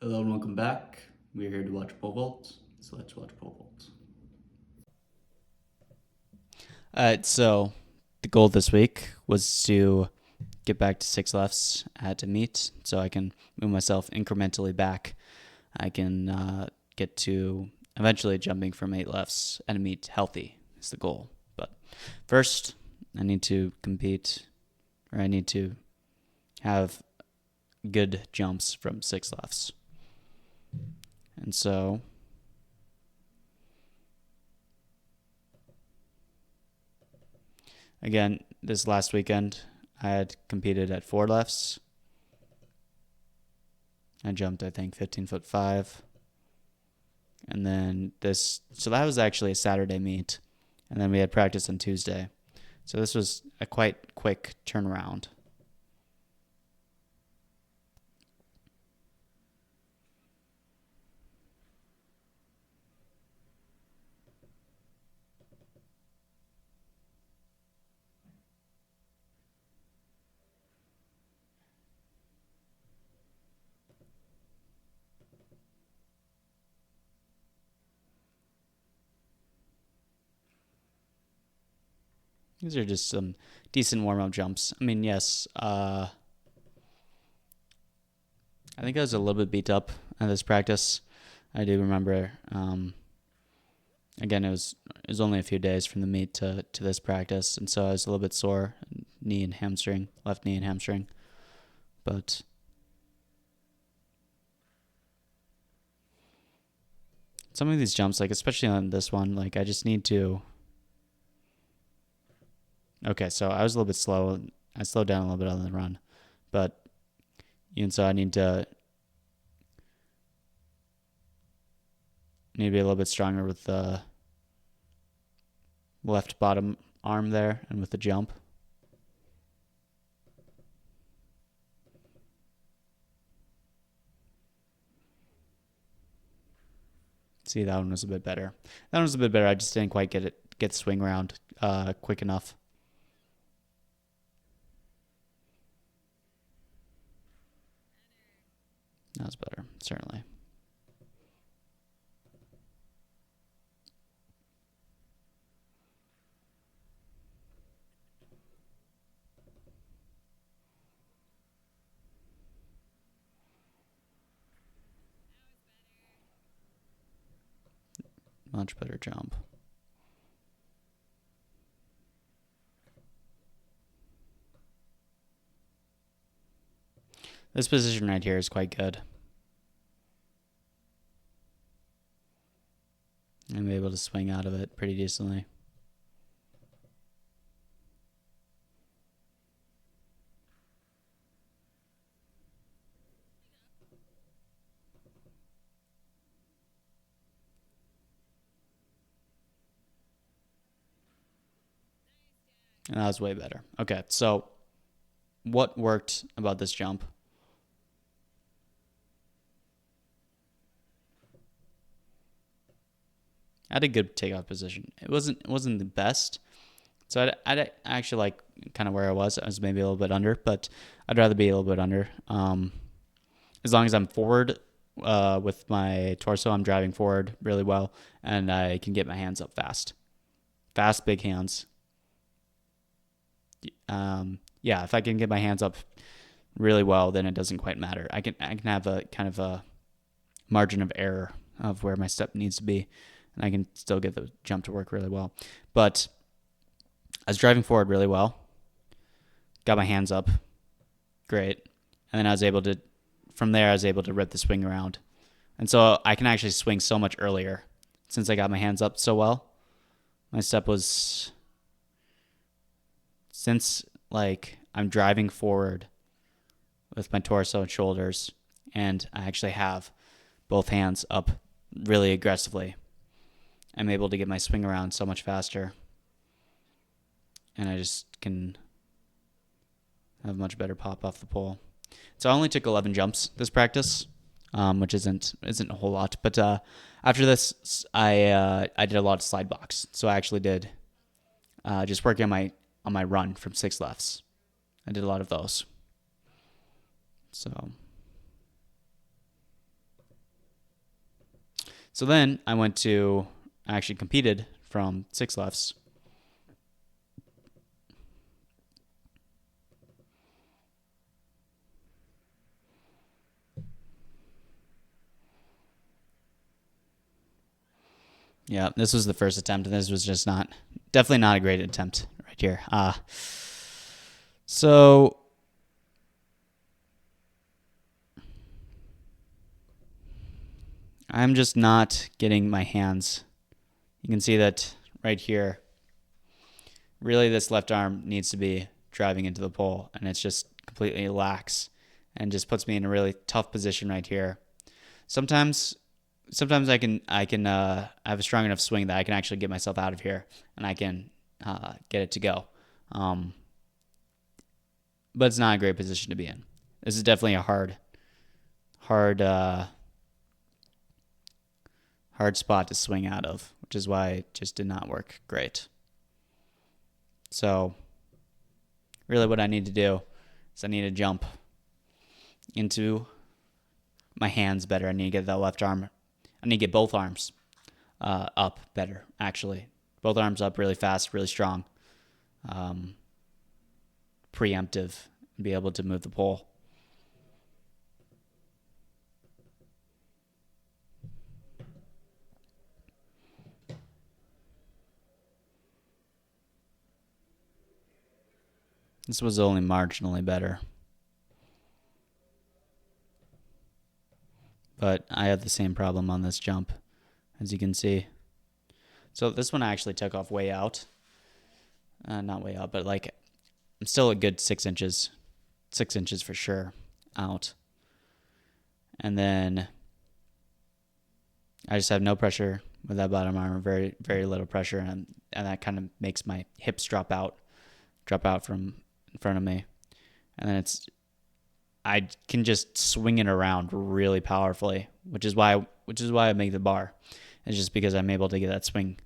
Hello and welcome back. We're here to watch pole vault, so let's watch pole vault. So the goal this week was to get back to six lefts at a meet so I can move myself incrementally back. I can get to eventually jumping from eight lefts at a meet healthy is the goal. But first, I need to compete, or I need to have good jumps from six lefts. And so again, this last weekend, I had competed at four lefts. I jumped, I think, 15'5". And then so that was actually a Saturday meet. And then we had practice on Tuesday. So this was a quite quick turnaround. These are just some decent warm-up jumps. I mean, yes, I think I was a little bit beat up at this practice. I do remember, again, it was only a few days from the meet to this practice, and so I was a little bit sore, knee and hamstring, left knee and hamstring. But some of these jumps, like especially on this one, like I just need to. Okay, so I was a little bit slow. I slowed down a little bit on the run, but even so, I need to be a little bit stronger with the left bottom arm there and with the jump. See, that one was a bit better. That one was a bit better. I just didn't quite get the swing around quick enough. That was better, certainly. Much better jump. This position right here is quite good. I'm able to swing out of it pretty decently. And that was way better. Okay, so what worked about this jump? I had a good takeoff position. It wasn't the best. So I'd actually like kind of where I was. I was maybe a little bit under, but I'd rather be a little bit under. As long as I'm forward with my torso, I'm driving forward really well, and I can get my hands up fast. Fast, big hands. Yeah, if I can get my hands up really well, then it doesn't quite matter. I can have a kind of a margin of error of where my step needs to be, and I can still get the jump to work really well. But I was driving forward really well, got my hands up, great, and then from there I was able to rip the swing around, and so I can actually swing so much earlier since I got my hands up so well. My step was since like I'm driving forward with my torso and shoulders, and I actually have both hands up really aggressively. I'm able to get my swing around so much faster, and I just can have much better pop off the pole. So I only took 11 jumps this practice, which isn't a whole lot. But after this, I did a lot of slide box. So I actually did just working on my run from six lefts. I did a lot of those. So So then I actually competed from 6 lefts. Yeah, this was the first attempt, and this was just definitely not a great attempt right here. So I'm just not getting my hands. You can see that right here. Really, this left arm needs to be driving into the pole, and it's just completely lax and just puts me in a really tough position right here. Sometimes I have a strong enough swing that I can actually get myself out of here and I can get it to go. But it's not a great position to be in. This is definitely a hard spot to swing out of, which is why it just did not work great. So really what I need to do is I need to jump into my hands better. I need to get that left arm. I need to get both arms up better, actually. Both arms up really fast, really strong. Preemptive, and be able to move the pole. This was only marginally better. But I had the same problem on this jump, as you can see. So this one I actually took off way out. Not way out, but like I'm still a good 6 inches. 6 inches for sure out. And then I just have no pressure with that bottom arm, very, very little pressure, and that kind of makes my hips drop out from in front of me. And then I can just swing it around really powerfully, which is why I make the bar. It's just because I'm able to get that swing.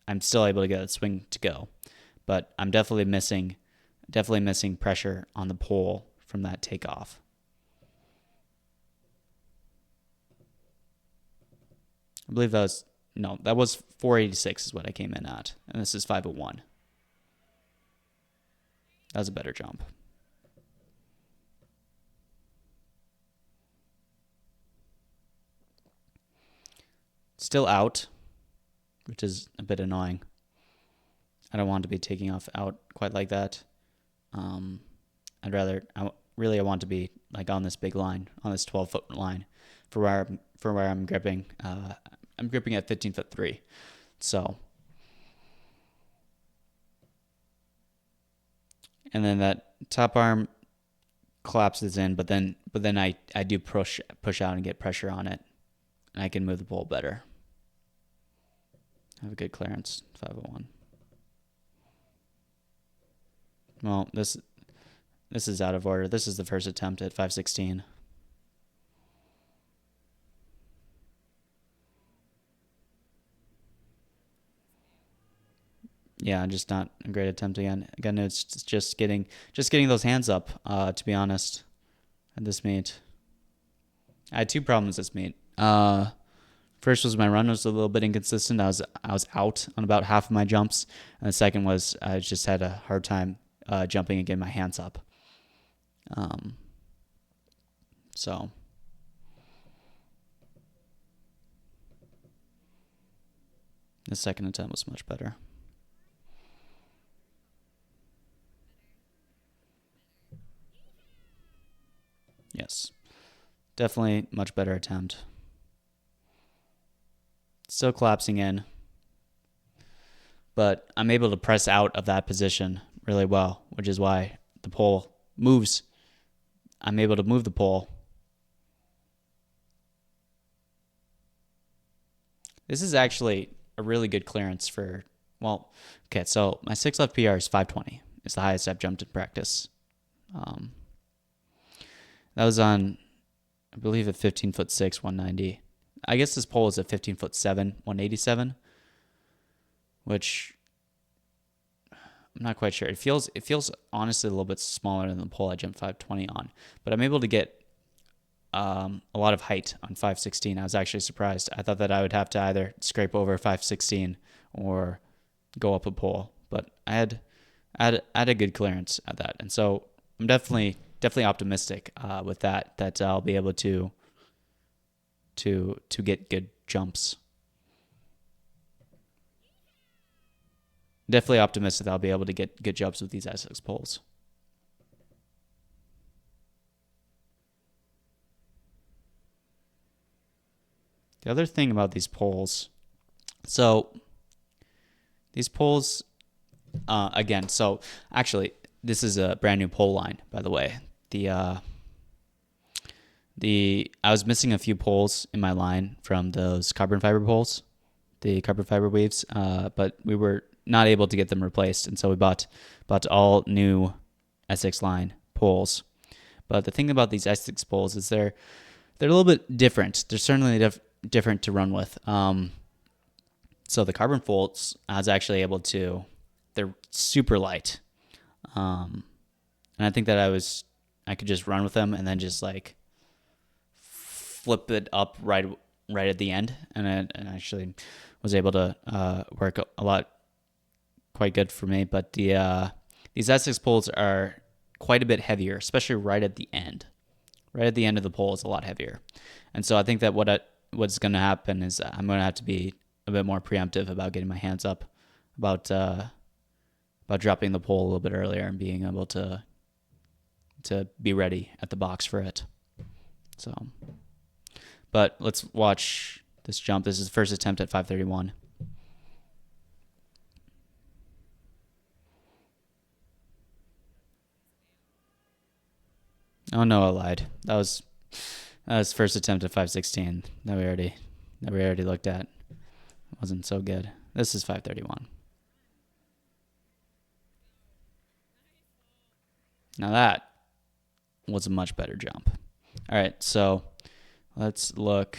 I'm still able to get that swing to go, but I'm definitely missing pressure on the pole from that takeoff. I believe that was 486 is what I came in at, and this is 501. That was a better jump. Still out, which is a bit annoying. I don't want to be taking off out quite like that. I want to be like on this big line, on this 12-foot line, for where I'm gripping. I'm gripping at 15'3", so. And then that top arm collapses in, but then I do push out and get pressure on it, and I can move the pole better. I have a good clearance, 501. Well, this is out of order. This is the first attempt at 516. Yeah, just not a great attempt again. Again, it's just getting those hands up. To be honest, at this meet, I had 2 problems this meet. First was my run was a little bit inconsistent. I was out on about half of my jumps, and the second was I just had a hard time jumping and getting my hands up. So the second attempt was much better. Yes, definitely much better attempt. Still collapsing in, but I'm able to press out of that position really well, which is why the pole moves. I'm able to move the pole. This is actually a really good clearance for, well, okay, so my 6 left PR is 520. It's the highest I've jumped in practice. That was on, I believe, a 15'6", 190. I guess this pole is a 15'7", 187, which I'm not quite sure. It feels honestly a little bit smaller than the pole I jumped 520 on, but I'm able to get a lot of height on 516. I was actually surprised. I thought that I would have to either scrape over 516 or go up a pole, but I had a good clearance at that, and so I'm definitely optimistic with that I'll be able to get good jumps. Definitely optimistic that I'll be able to get good jumps with these Essx poles. The other thing about these poles, so these poles, again, so actually, this is a brand new pole line, by the way. I was missing a few poles in my line from those carbon fiber poles, the carbon fiber weaves, but we were not able to get them replaced, and so we bought all new Essx line poles. But the thing about these Essx poles is they're a little bit different. They're certainly different to run with. So the carbon bolts, I was actually able to. They're super light, and I think that I could just run with them and then just like flip it up right at the end, and actually was able to work a lot quite good for me. But these Essx poles are quite a bit heavier, especially right at the end. Right at the end of the pole is a lot heavier, and so I think that what's going to happen is I'm going to have to be a bit more preemptive about getting my hands up, about dropping the pole a little bit earlier and being able to be ready at the box for it. So, but let's watch this jump. This is the first attempt at 531. Oh no, I lied. That was first attempt at 516 that we already looked at. It wasn't so good. This is 531. Now that was a much better jump. All right, so let's look.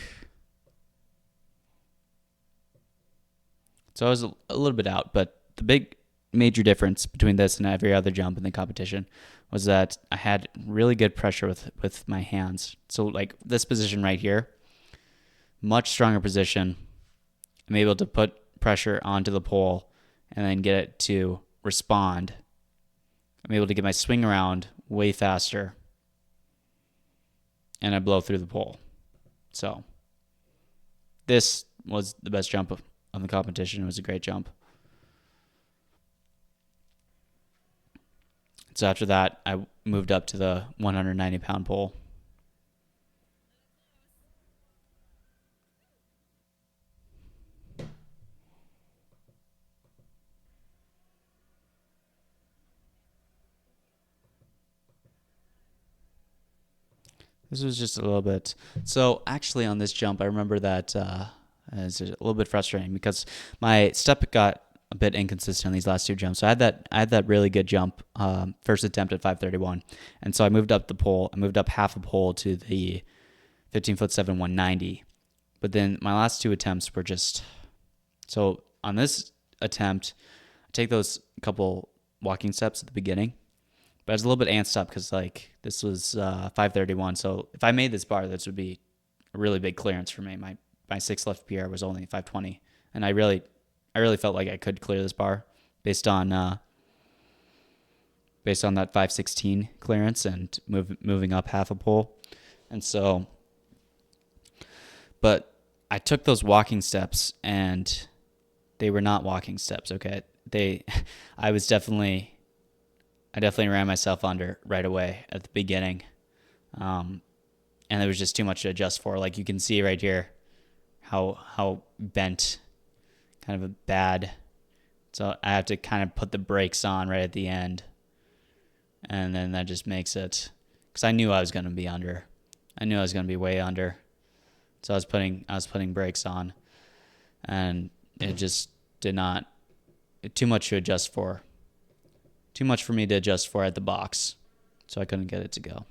So I was a little bit out, but the big major difference between this and every other jump in the competition was that I had really good pressure with my hands. So like this position right here, much stronger position. I'm able to put pressure onto the pole and then get it to respond. I'm able to get my swing around way faster, and I blow through the pole. So this was the best jump of the competition. It was a great jump. So after that, I moved up to the 190-pound pole. This was just a little bit. So actually on this jump, I remember that it's a little bit frustrating because my step got a bit inconsistent on these last two jumps. So I had that really good jump, first attempt at 531, and so I moved up the pole. I moved up half a pole to the 15'7" 190. But then my last two attempts were just so. On this attempt, I take those couple walking steps at the beginning, but I was a little bit antsed up because like this was 531. So if I made this bar, this would be a really big clearance for me. My sixth left PR was only 520, and I really felt like I could clear this bar based on that 516 clearance and moving up half a pole. And so, but I took those walking steps and they were not walking steps. Okay. I definitely ran myself under right away at the beginning. And there was just too much to adjust for. Like you can see right here how bent, kind of a bad. So I have to kind of put the brakes on right at the end. And then that just makes it, because I knew I was going to be under. I knew I was going to be way under. So I was putting brakes on, and it just did not, too much to adjust for. Too much for me to adjust for at the box. So I couldn't get it to go.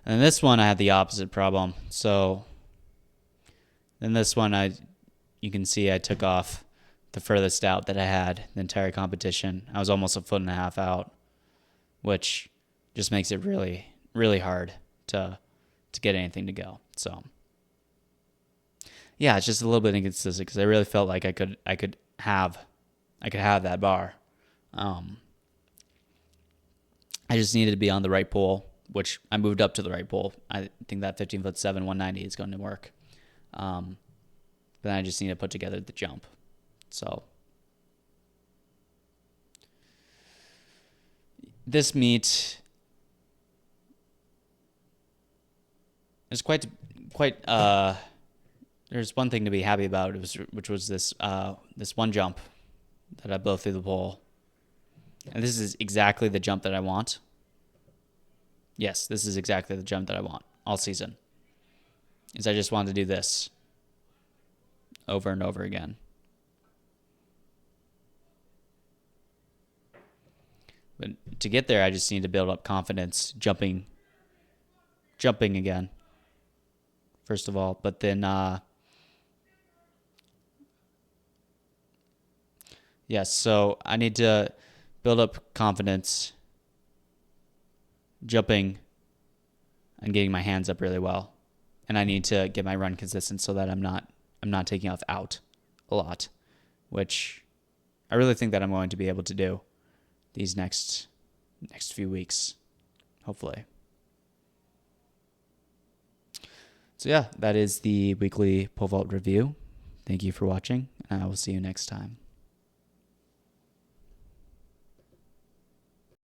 And this one I had the opposite problem. So then this one you can see I took off the furthest out that I had the entire competition. I was almost a foot and a half out, which just makes it really, really hard to get anything to go. So yeah, it's just a little bit inconsistent because I really felt like I could have that bar. I just needed to be on the right pole, which I moved up to the right pole. I think that 15'7", 190 is going to work. But then I just need to put together the jump. So this meet is quite. There's one thing to be happy about, which was this one jump that I blew through the pole, and this is exactly the jump that I want. Yes, this is exactly the jump that I want all season. Is I just wanted to do this over and over again. But to get there, I just need to build up confidence jumping again, first of all. But then, yes, so I need to build up confidence jumping and getting my hands up really well. And I need to get my run consistent so that I'm not taking off out a lot, which I really think that I'm going to be able to do these next few weeks, hopefully. So yeah, that is the weekly pole vault review. Thank you for watching, and I will see you next time.